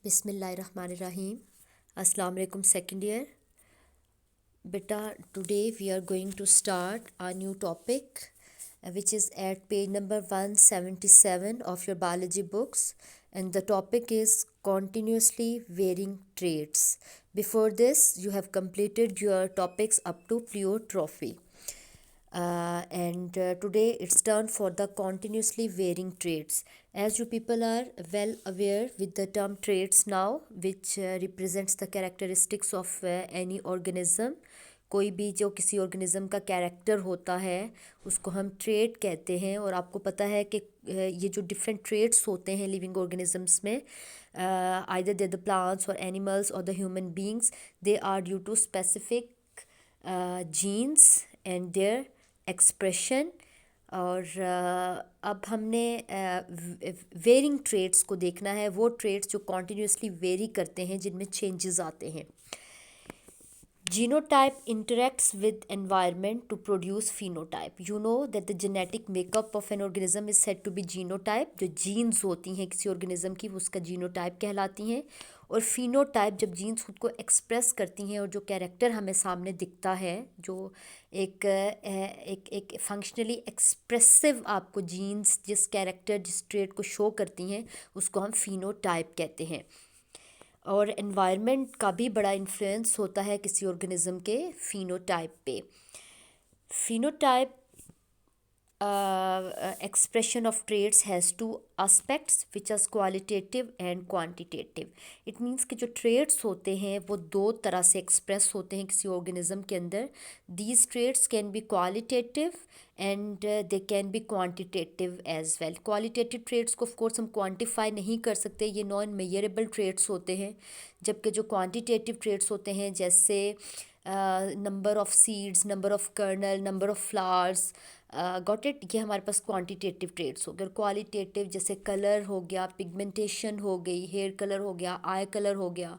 Bismillahirrahmanirrahim. Assalamu alaikum second year. Beta, today we are going to start a new topic which is at page number 177 of your biology books, and the topic is continuously varying traits. Before this you have completed your topics up to pleiotrophy. And today it's turn for the continuously varying traits. As you people are well aware with the term traits now, which represents the characteristics of any organism. कोई भी जो किसी organism का character होता है उसको हम trait कहते हैं। और आपको पता है कि ये जो डिफरेंट ट्रेट्स होते हैं लिविंग ऑर्गेनिजम्स में, आइदर दे द प्लांट्स और एनिमल्स और the human beings, they are due to specific genes and their expression. और अब हमने वेरिंग ट्रेट्स को देखना है, वो ट्रेट्स जो कॉन्टीन्यूसली वेरी करते हैं, जिनमें चेंजेस आते हैं। Genotype interacts with environment to produce phenotype. You know that the genetic makeup of an organism is said to be genotype. जो जीन्स होती हैं किसी ऑर्गेनिज्म की, वो उसका जीनोटाइप कहलाती हैं। और फिनोटाइप जब जीन्स खुद को एक्सप्रेस करती हैं और जो कैरेक्टर हमें सामने दिखता है, जो एक फंक्शनली एक्सप्रेसिव आपको जीन्स जिस कैरेक्टर जिस ट्रेट को शो करती हैं, उसको हम फिनोटाइप कहते हैं। और एनवायरनमेंट का भी बड़ा इन्फ्लुएंस होता है किसी ऑर्गेनिज्म के फिनोटाइप पे। Phenotype expression of traits has two aspects which are qualitative and quantitative. It means कि जो traits होते हैं वो दो तरह से express होते हैं किसी organism के अंदर. These traits can be qualitative and they can be quantitative as well. Qualitative traits को of course हम quantify नहीं कर सकते, ये non measurable traits होते हैं, जबकि जो quantitative traits होते हैं जैसे number of seeds, number of kernel, number of flowers, got it, ये हमारे पास क्वांटिटेटिव ट्रेट्स हो गए। क्वालिटेटिव जैसे कलर हो गया, पिगमेंटेशन हो गई, हेयर कलर हो गया, आई कलर हो गया,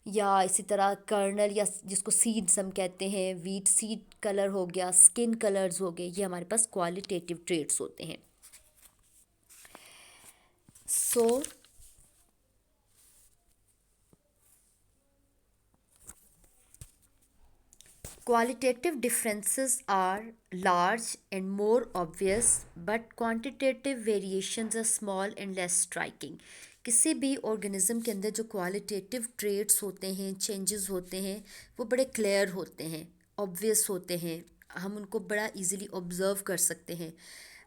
या इसी तरह कर्नल या जिसको सीड्स हम कहते हैं, वीट सीड कलर हो गया, स्किन कलर्स हो गए, ये हमारे पास क्वालिटेटिव ट्रेट्स होते हैं। सो qualitative differences are large and more obvious, but quantitative variations are small and less striking. किसी भी ऑर्गेनिज्म के अंदर जो क्वालिटेटिव ट्रेट्स होते हैं, चेंजेस होते हैं, वो बड़े क्लियर होते हैं, ऑब्वियस होते हैं, हम उनको बड़ा इजीली ऑब्जर्व कर सकते हैं।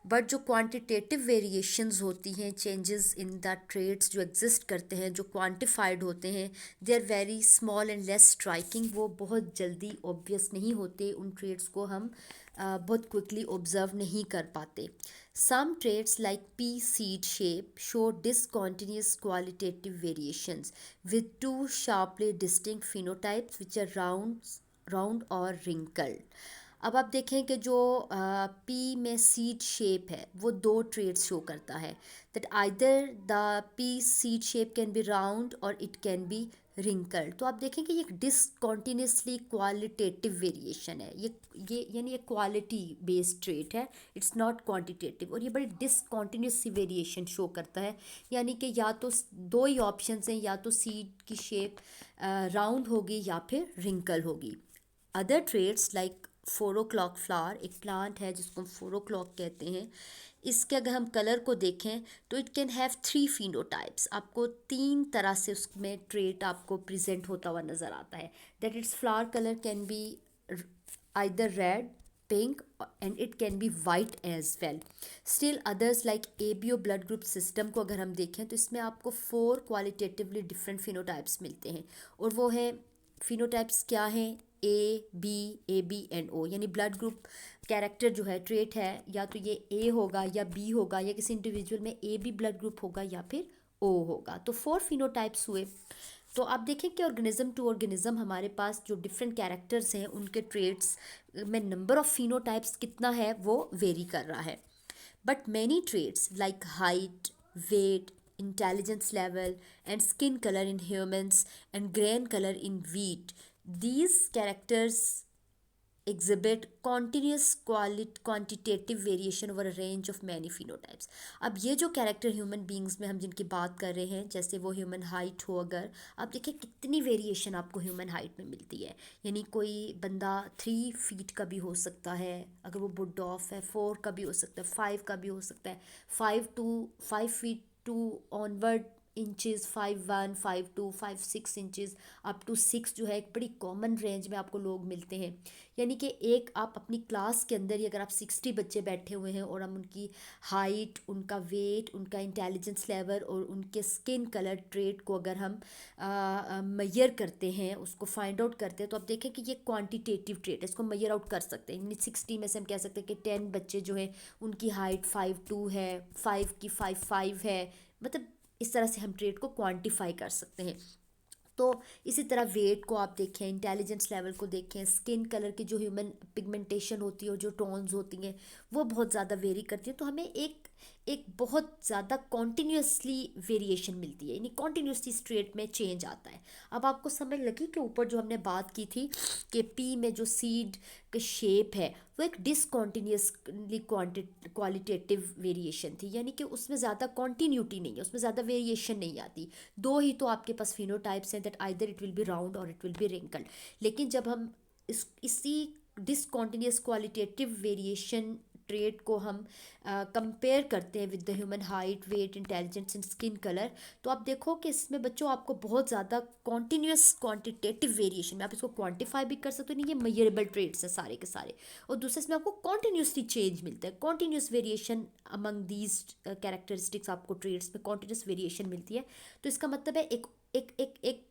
बट जो क्वांटिटेटिव वेरिएशंस होती हैं, चेंजेस इन द ट्रेट्स जो एग्जिस्ट करते हैं, जो क्वांटिफाइड होते हैं, they are very small and less striking. वो बहुत जल्दी ऑब्वियस नहीं होते, उन ट्रेट्स को हम बहुत क्विकली ऑब्जर्व नहीं कर पाते। Some traits like pea seed shape show discontinuous qualitative variations with two sharply distinct phenotypes which are round or wrinkled. अब आप देखें कि जो पी में सीड शेप है वो दो ट्रेट्स शो करता है, that either the P seed shape can be round और इट कैन बी रिंकल्ड। तो आप देखें कि ये एक डिसकॉन्टिन्यूसली क्वालिटेटिव वेरिएशन है, ये यानी एक क्वालिटी बेस्ड ट्रेट है, इट्स नॉट क्वांटिटेटिव। और ये बड़ी डिसकॉन्टिन्यूस सी वेरिएशन शो करता है, यानी कि या तो दो ही ऑप्शंस हैं, या तो सीड की शेप राउंड होगी या फिर रिंकल होगी। Other traits like 4 o'clock flower, एक प्लांट है जिसको हम 4 o'clock कहते हैं, इसके अगर हम कलर को देखें तो इट कैन हैव 3 फिनोटाइप्स। आपको 3 तरह से उसमें ट्रेट आपको प्रेजेंट होता हुआ नज़र आता है, that its flower colour can be either red, pink and it can be white as well. Still others like ABO blood group system को अगर हम देखें तो इसमें आपको 4 क्वालिटेटिवली डिफरेंट फिनोटाइप्स मिलते हैं, और वो है फिनोटाइप्स क्या हैं, ए बी एंड ओ, यानी ब्लड ग्रुप कैरेक्टर जो है ट्रेट है, या तो ये ए होगा या बी होगा, या किसी इंडिविजुअल में ए बी ब्लड ग्रुप होगा या फिर ओ होगा। तो 4 फिनोटाइप्स हुए। तो आप देखें कि ऑर्गेनिज्म टू ऑर्गेनिज्म हमारे पास जो डिफरेंट कैरेक्टर्स हैं उनके ट्रेट्स में नंबर ऑफ़ फिनोटाइप्स कितना है वो वेरी कर रहा है। But many traits like height, weight, intelligence level and skin color in humans and grain color in wheat, these characters exhibit continuous quantitative variation over a range of many phenotypes। अब ये जो character human beings में हम जिनकी बात कर रहे हैं, जैसे वो ह्यूमन हाइट हो, अगर आप देखिए कितनी वेरिएशन आपको ह्यूमन हाइट में मिलती है। यानी कोई बंदा 3 फीट का भी हो सकता है, अगर वो बुड ऑफ है 4 का भी हो सकता है, 5 का भी हो सकता है, 5 feet to onward inches, 5'1", 5'2", 5'6" up to 6 जो है एक बड़ी कॉमन रेंज में आपको लोग मिलते हैं। यानी कि एक आप अपनी क्लास के अंदर ही अगर आप 60 बच्चे बैठे हुए हैं और हम उनकी हाइट, उनका वेट, उनका इंटेलिजेंस लेवल और उनके स्किन कलर ट्रेट को अगर हम मैयर करते हैं, उसको फाइंड आउट करते हैं, तो आप देखें कि ये क्वांटिटेटिव ट्रेट है, इसको मैयर आउट कर सकते हैं। यानी 60 में से हम कह सकते हैं कि 10 बच्चे जो हैं उनकी हाइट 5'2" है, 5 की 5'5" है। मतलब इस तरह से हम ट्रेट को क्वांटिफाई कर सकते हैं। तो इसी तरह वेट को आप देखें, इंटेलिजेंस लेवल को देखें, स्किन कलर की जो ह्यूमन पिगमेंटेशन होती है और जो टोन्स होती हैं वो बहुत ज़्यादा वेरी करती है। तो हमें एक एक बहुत ज़्यादा कॉन्टीन्यूसली वेरिएशन मिलती है, यानी कॉन्टीन्यूसली स्ट्रेट में चेंज आता है। अब आपको समझ लगी कि ऊपर जो हमने बात की थी कि पी में जो सीड का शेप है वो एक डिसकॉन्टीन्यूसली क्वालिटेटिव वेरिएशन थी, यानी कि उसमें ज़्यादा कॉन्टीन्यूटी नहीं है, उसमें ज़्यादा वेरिएशन नहीं आती। दो ही तो आपके पास फिनोटाइप्स हैं, that either it will be round और इट विल बी रिंकल्ड। लेकिन जब हम इसी डिसकॉन्टीन्यूस क्वालिटेटिव वेरिएशन ट्रेट को हम कंपेयर करते हैं with the human height, weight, intelligence and skin colour, तो आप देखो कि इसमें बच्चों आपको बहुत ज़्यादा कॉन्टीन्यूस क्वांटिटेटिव वेरिएशन में, आप इसको क्वांटिफाई भी कर सकते हो, नहीं ये मेजरेबल ट्रेट्स हैं सारे के सारे। और दूसरे इसमें आपको कॉन्टीन्यूसली चेंज मिलता है, continuous variation among these characteristics, आपको ट्रेट्स में कॉन्टीन्यूस वेरिएशन मिलती है। तो इसका मतलब है एक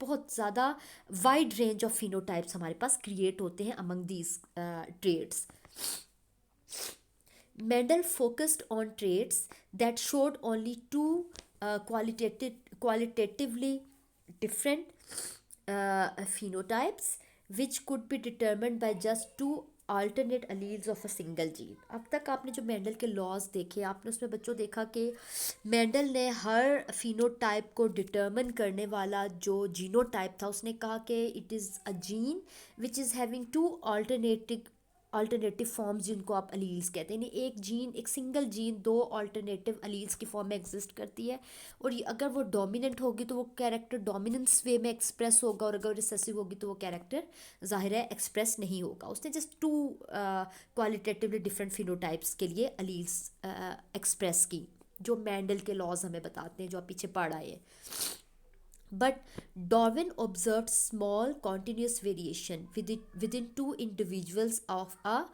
बहुत ज़्यादा वाइड रेंज ऑफ फिनोटाइप्स हमारे पास क्रिएट होते हैं among these traits. Mendel focused on traits that showed only two qualitatively different phenotypes, which could be determined by just two alternate alleles of a single gene। अब तक आपने जो Mendel के laws देखे, आपने उसमें बच्चों देखा कि मेंडल ने हर फिनोटाइप को डिटर्मिन करने वाला जो जीनोटाइप था, उसने कहा कि it is a gene which is having two alternative forms, जिनको आप अलील्स कहते हैं। यानी एक जीन, एक सिंगल जीन दो अल्टरनेटिव अलील्स की फॉर्म में एग्जिस्ट करती है, और ये अगर वो डोमिनेंट होगी तो वो कैरेक्टर डोमिनेंस वे में एक्सप्रेस होगा, और अगर रिसेसिव होगी तो वो कैरेक्टर ज़ाहिर है एक्सप्रेस नहीं होगा। उसने just two qualitatively different phenotypes के लिए अलील्स एक्सप्रेस की, जो मैंडल के लॉज हमें बताते हैं, जो आप पीछे पढ़ आए हैं। But Darwin observed small continuous variation within two individuals of a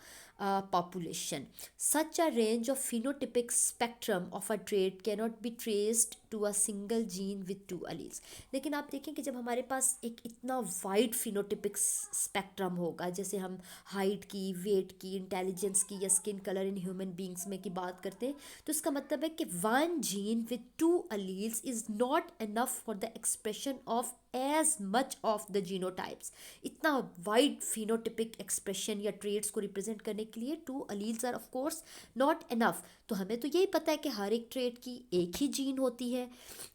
population. Such a range of phenotypic spectrum of a trait cannot be traced to a single gene with two alleles। लेकिन आप देखें कि जब हमारे पास एक इतना wide phenotypic spectrum होगा, जैसे हम हाइट की, वेट की, इंटेलिजेंस की या skin colour in human beings में की बात करते हैं, तो इसका मतलब है कि one gene with two alleles is not enough for the expression of as much of the genotypes. इतना वाइड फिनोटिपिक एक्सप्रेशन या ट्रेड्स को रिप्रेजेंट करने के लिए two alleles are of course not enough. तो हमें तो यही पता है कि हर एक ट्रेड की एक ही जीन होती है,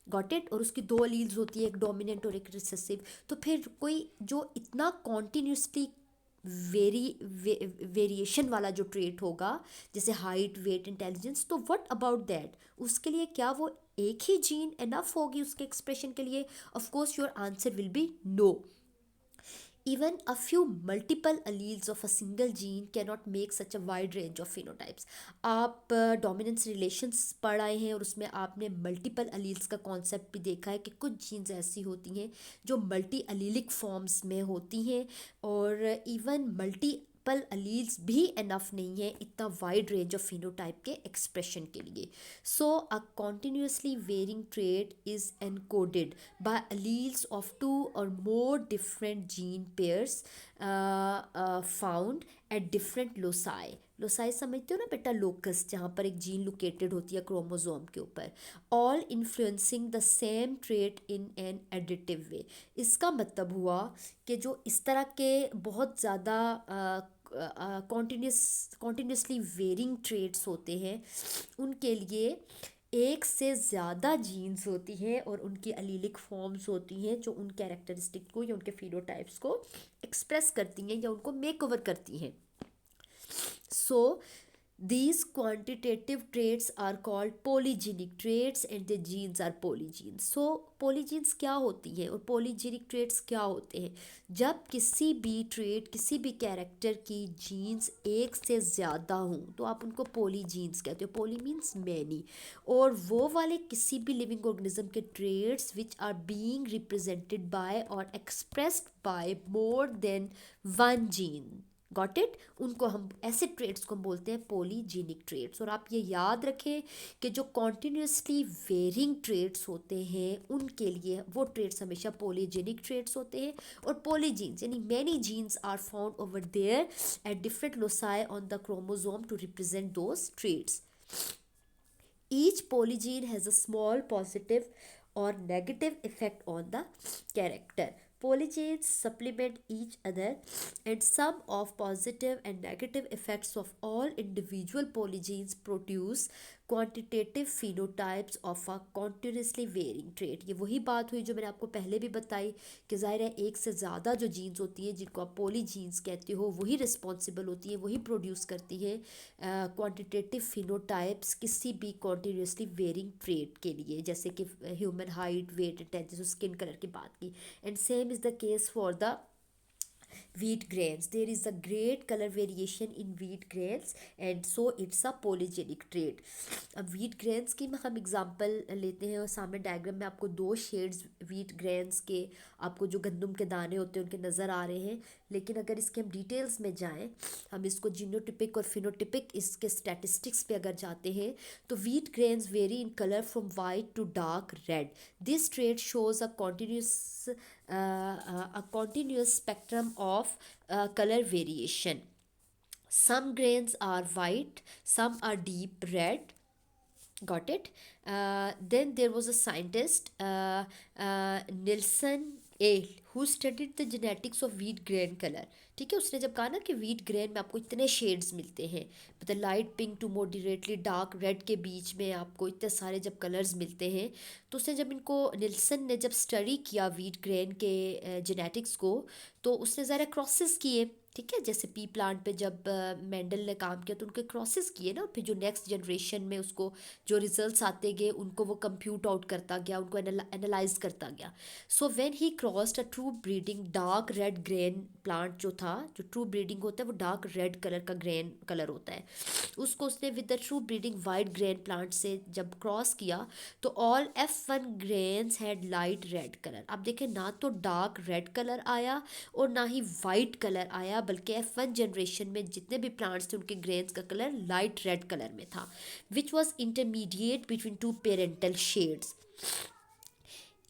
गॉट इट, और उसकी दो alleles होती है, एक डोमिनेंट और एक रिसेसिव। तो फिर कोई जो इतना कॉन्टीन्यूसली वेरिएशन वाला जो ट्रेट होगा, जैसे हाइट, वेट, इंटेलिजेंस, तो व्हाट अबाउट दैट, उसके लिए क्या वो एक ही जीन एनफ होगी उसके एक्सप्रेशन के लिए? Of course your answer will be no. Even a few multiple alleles of a single gene cannot make such a wide range of phenotypes। आप डोमिनेंस रिलेशंस पढ़ आए हैं और उसमें आपने मल्टीपल अलील्स का कॉन्सेप्ट भी देखा है कि कुछ जीन्स ऐसी होती हैं जो मल्टी अलीलिक फॉर्म्स में होती हैं, और इवन मल्टीपल अलील्स भी इनफ नहीं है इतना वाइड रेंज ऑफ फिनोटाइप के एक्सप्रेशन के लिए। सो अ continuously varying trait is encoded by alleles of two or more different gene pairs found at different loci। Loci समझते हो ना बेटा, लोकस, जहाँ पर एक जीन लोकेटेड होती है क्रोमोसोम के ऊपर, all influencing the same trait in an additive way. इसका मतलब हुआ कि जो इस तरह के बहुत ज़्यादा कॉन्टीन्यूसली वेरिंग ट्रेट्स होते हैं, उनके लिए एक से ज़्यादा जीन्स होती हैं और उनकी अलीलिक फॉर्म्स होती हैं जो उन कैरेक्टरिस्टिक को या उनके फिनोटाइप्स को एक्सप्रेस करती हैं या उनको मेक ओवर करती हैं. So, these quantitative traits are called polygenic traits and the genes are polygenes. So, polygenes क्या होती हैं और polygenic traits क्या होते हैं? जब किसी भी trait, किसी भी character की genes एक से ज़्यादा हों तो आप उनको polygenes कहते हो. Poly means many. और वो वाले किसी भी living organism के traits which are being represented by or expressed by more than one gene. Got it. उनको हम ऐसे ट्रेड्स को हम बोलते हैं पोलीजेनिक ट्रेड्स. और आप ये याद रखें कि जो कॉन्टिन्यूसली वेरिंग ट्रेड्स होते हैं उनके लिए वो ट्रेड्स हमेशा पोलीजेनिक ट्रेड्स होते हैं. और पोलीजीन्स यानी many genes are found over there at different loci on the chromosome to represent those traits. Each polygene has a small positive or negative effect on the character. Polygenes supplement each other, and sum of positive and negative effects of all individual polygenes produce quantitative phenotypes of a continuously varying trait. ये वही बात हुई जो मैंने आपको पहले भी बताई कि ज़ाहिर है एक से ज़्यादा जो जीन्स होती हैं जिनको आप पोलीजीन्स कहते हो वही रिस्पॉन्सिबल होती हैं, वही प्रोड्यूस करती हैं क्वांटिटेटिव फिनोटाइप्स किसी भी कॉन्टीन्यूसली वेरिंग ट्रेट के लिए, जैसे कि human height, weight, intelligence, skin colour की बात की. And same is the case for the wheat grains. There is a great color variation in wheat grains and so it's a polygenic trait. अब wheat grains की हम example लेते हैं और सामने डायग्राम में आपको दो शेड्स wheat grains के आपको जो गंदम के दाने होते हैं उनके नज़र आ रहे हैं. लेकिन अगर इसके हम डिटेल्स में जाएं, हम इसको जीनोटिपिक और फिनोटिपिक इसके स्टैटिस्टिक्स पे अगर जाते हैं तो wheat grains vary in color from white to dark red. This trait shows a continuous spectrum of color variation. Some grains are white, some are deep red. Got it. Then there was a scientist, Nilsson A, who studied the genetics of wheat grain color. ठीक है, उसने जब कहा ना कि wheat grain में आपको इतने शेड्स मिलते हैं, मतलब light pink to moderately dark red के बीच में आपको इतने सारे जब कलर्स मिलते हैं, तो उसने जब इनको निल्सन ने जब स्टडी किया व्हीट ग्रेन के जेनेटिक्स को, तो उसने ज़रा क्रॉसेस किए. ठीक है, जैसे पी प्लांट पे जब मेंडल ने काम किया तो उनके क्रॉसेस किए ना, फिर जो नेक्स्ट जनरेशन में उसको जो रिजल्ट्स आते गए उनको वो कंप्यूट आउट करता गया, उनको एनालाइज करता गया. So when he crossed a true breeding dark red grain plant जो था, जो ट्रू ब्रीडिंग होता है वो डार्क रेड कलर का ग्रेन कलर होता है, उसको उसने with the true breeding white grain plant से जब क्रॉस किया तो all F1 grains head light red colour. अब देखें, ना तो डार्क रेड कलर आया और ना ही वाइट कलर आया, बल्कि F1 जनरेशन में जितने भी प्लांट्स थे उनके ग्रेन्स का कलर लाइट रेड कलर में था, which was intermediate between two parental shades.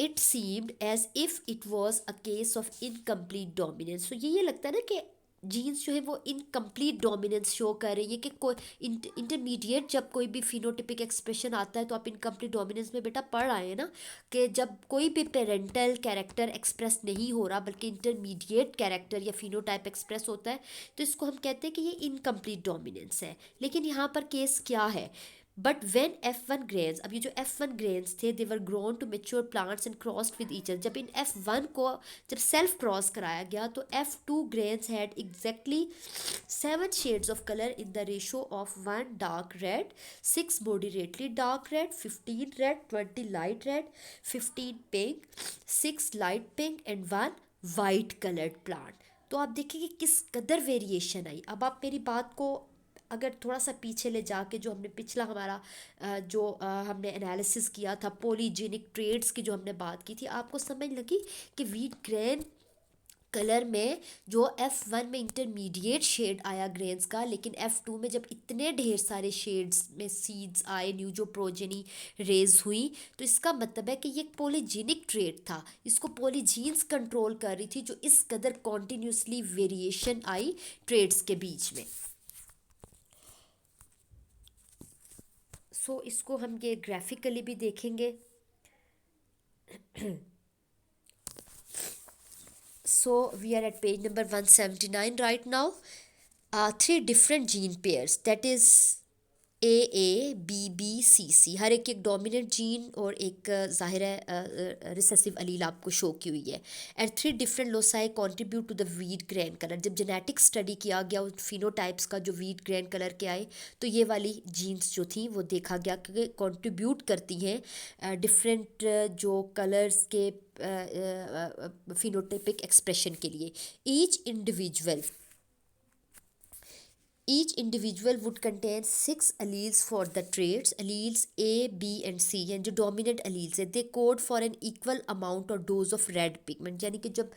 It seemed as if it was a case of incomplete dominance. तो ये लगता है ना कि जीन्स जो है वो इनकम्प्लीट डोमिनेंस शो कर रही है कि कोई इंटरमीडिएट जब कोई भी फिनोटिपिक एक्सप्रेशन आता है तो आप इनकम्प्लीट डोमिनेंस में बेटा पढ़ आए हैं ना कि जब कोई भी पेरेंटल कैरेक्टर एक्सप्रेस नहीं हो रहा बल्कि इंटरमीडिएट कैरेक्टर या फिनोटाइप एक्सप्रेस होता है तो इसको हम कहते हैं कि ये इनकम्प्लीट डोमिनेंस है. लेकिन यहाँ पर केस क्या है? बट वेन F1 ग्रेन्स, अब ये जो F1 ग्रेन्स थे they were grown to mature plants and crossed with each other. जब इन F1 को जब सेल्फ क्रॉस कराया गया तो F2 grains had exactly 7 shades of colour in the ratio of 1 dark red, 6 moderately dark red, 15 red, 20 light red, 15 pink, 6 light pink and 1 white coloured plant. तो आप देखिए कि किस कदर वेरिएशन आई. अब आप मेरी बात को अगर थोड़ा सा पीछे ले जाके जो हमने पिछला हमारा हमने एनालिसिस किया था पोलीजेनिक ट्रेड्स की जो हमने बात की थी, आपको समझ लगी कि व्हीट ग्रेन कलर में जो F1 में इंटरमीडिएट शेड आया ग्रेन्स का, लेकिन F2 में जब इतने ढेर सारे शेड्स में सीड्स आए, न्यू जो प्रोजेनी रेज हुई, तो इसका मतलब है कि ये एक पोलीजेनिक ट्रेड था. इसको पोलीजीन्स कंट्रोल कर रही थी जो इस कदर कॉन्टीन्यूसली वेरिएशन आई ट्रेड्स के बीच में. इसको हम ये ग्राफिकली भी देखेंगे. We are at page number 179 right now. 3 different gene pairs, that is AABBCC, हर एक डोमिनेंट जीन और एक ज़ाहिर है रिसेसिव अलील आपको शो की हुई है। And 3 different loci contribute to the wheat grain colour. जब जेनेटिक स्टडी किया गया उन फिनोटाइप्स का जो वीट ग्रेन कलर के आए, तो ये वाली जीन्स जो थी वो देखा गया कि कंट्रीब्यूट करती हैं डिफरेंट जो कलर्स के फिनोटाइपिक एक्सप्रेशन के लिए। Each individual Each individual would contain 6 alleles for the traits. Alleles A, B and C यानी जो dominant alleles है, they code for an equal amount or dose of red pigment। यानी कि जब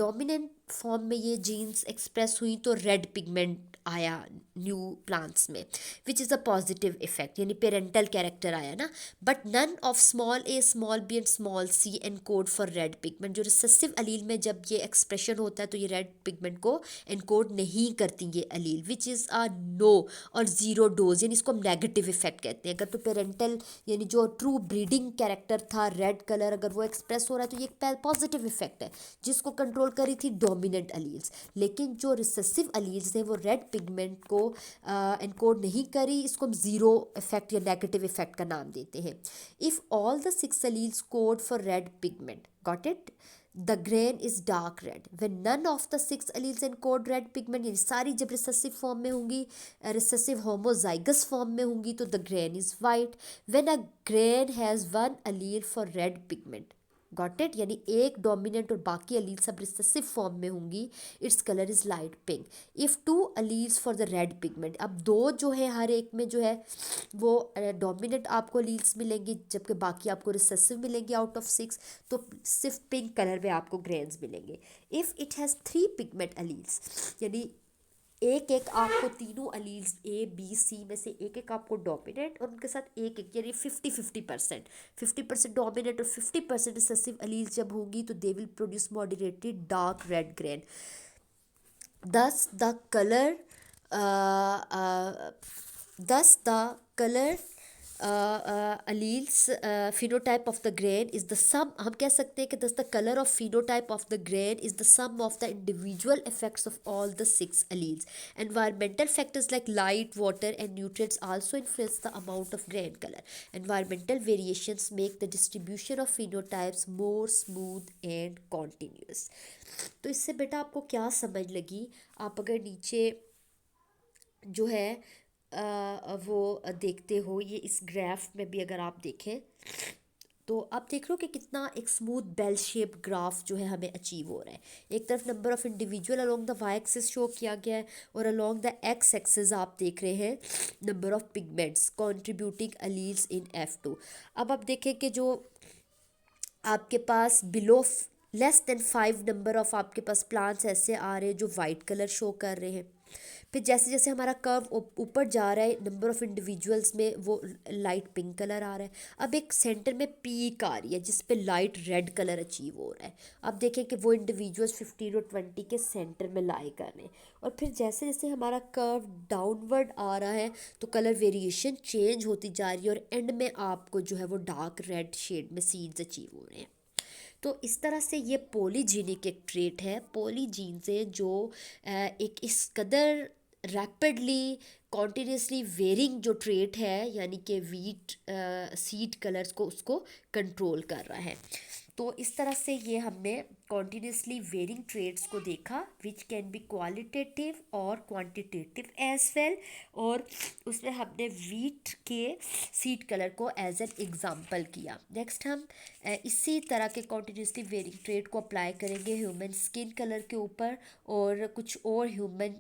dominant form में ये जीन्स एक्सप्रेस हुई तो रेड पिगमेंट आया न्यू प्लांट्स में, which is a positive effect, यानी पेरेंटल कैरेक्टर आया ना। But none of small a small b and small c encode for red pigment. जो रिसेसिव अलील में जब ये एक्सप्रेशन होता है तो ये रेड पिगमेंट को एनकोड नहीं करती ये अलील, विच इज़ अ नो और ज़ीरो डोज, यानी इसको हम नेगेटिव इफेक्ट कहते हैं। अगर तो पेरेंटल यानी जो ट्रू ब्रीडिंग कैरेक्टर था रेड कलर, अगर वो एक्सप्रेस हो रहा है तो ये एक पॉजिटिव इफेक्ट है जिसको कंट्रोल करी थी डोमिनेंट अलील्स। लेकिन जो रिसेसिव अलील्स हैं वो रेड पिगमेंट को एनकोड नहीं करी, इसको हम ज़ीरो इफेक्ट या नेगेटिव इफेक्ट का नाम देते हैं। If all the 6 alleles code for red pigment, got it, the grain is dark red. When none of the 6 alleles encode red pigment, यानी सारी जब रिसेसिव फॉर्म में होंगी, रिसेसिव होमोजाइगस फॉर्म में होंगी, तो the grain is white. When a grain has 1 allele for red pigment, got it, यानी एक डोमिनेंट और बाकी अलील सब रिसेसिव फॉर्म में होंगी, its colour is light pink. If 2 alleles for the red pigment, अब दो जो है हर एक में जो है वो डोमिनेंट आपको अलील्स मिलेंगी जबकि बाकी आपको रिसेसिव मिलेंगी आउट ऑफ 6, तो सिर्फ पिंक कलर में आपको ग्रेन्स मिलेंगे। If it has 3 pigment alleles, यानी एक एक आपको तीनों अलील्स ए बी सी में से एक एक आपको डोमिनेंट और उनके साथ एक एक, यानी 50-50%, 50% डोमिनेंट और 50% रिसेसिव अलील्स जब होंगी तो they will produce moderately dark red grain. thus the color thus the color alleles phenotype of the grain is the sum, हम कह सकते हैं कि thus the color of phenotype of the grain is the sum of the individual effects of all the 6 alleles. Environmental factors like light, water and nutrients also influence the amount of grain color. Environmental variations make the distribution of phenotypes more smooth and continuous. तो इससे बेटा आपको क्या समझ लगी? आप अगर नीचे जो है वो देखते हो, ये इस ग्राफ में भी अगर आप देखें तो आप देख रहे हो कि कितना एक स्मूथ बेल शेप ग्राफ जो है हमें अचीव हो रहा है। एक तरफ number of individual along the Y axis show किया गया है और अलोंग द एक्स एक्सिस आप देख रहे हैं number of pigments contributing alleles in F2। अब आप देखें कि जो आपके पास below less than 5 number of आपके पास प्लांट्स ऐसे आ रहे हैं जो वाइट कलर शो कर रहे हैं। फिर जैसे जैसे हमारा कर्व ऊपर जा रहा है नंबर ऑफ इंडिविजुअल्स में वो लाइट पिंक कलर आ रहा है। अब एक सेंटर में पीक आ रही है जिस पे लाइट रेड कलर अचीव हो रहा है। अब देखें कि वो इंडिविजुअल्स 15 और 20 के सेंटर में लाई कर रहे हैं और फिर जैसे जैसे हमारा कर्व डाउनवर्ड आ रहा है तो कलर वेरिएशन चेंज होती जा रही है और एंड में आपको जो है वो डार्क रेड शेड में सीड्स अचीव हो रहे हैं। तो इस तरह से ये पॉलीजीनिक एक ट्रेट है। पॉलीजीन से जो एक इस कदर रैपिडली कॉन्टीन्यूसली वेरिंग जो ट्रेट है यानी कि वीट सीड कलर्स को उसको कंट्रोल कर रहा है। तो इस तरह से ये हमने कॉन्टीन्यूसली वेरिंग ट्रेड्स को देखा विच कैन बी क्वालिटेटिव और क्वांटिटेटिव एज वेल, और उसमें हमने वीट के सीड कलर को एज एन एग्जांपल किया। नेक्स्ट हम इसी तरह के कॉन्टीन्यूसली वेरिंग ट्रेड को अप्लाई करेंगे ह्यूमन स्किन कलर के ऊपर और कुछ और ह्यूमन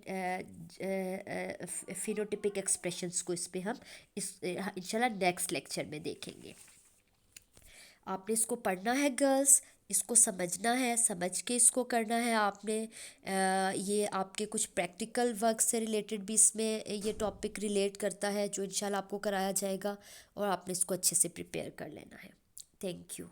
फिनोटिपिक एक्सप्रेशंस को इस पे हम इंशाल्लाह नेक्स्ट लेक्चर में देखेंगे। आपने इसको पढ़ना है गर्ल्स, इसको समझना है, समझ के इसको करना है आपने। ये आपके कुछ प्रैक्टिकल वर्क से रिलेटेड भी इसमें ये टॉपिक रिलेट करता है जो इंशाल्लाह आपको कराया जाएगा और आपने इसको अच्छे से प्रिपेयर कर लेना है। Thank you.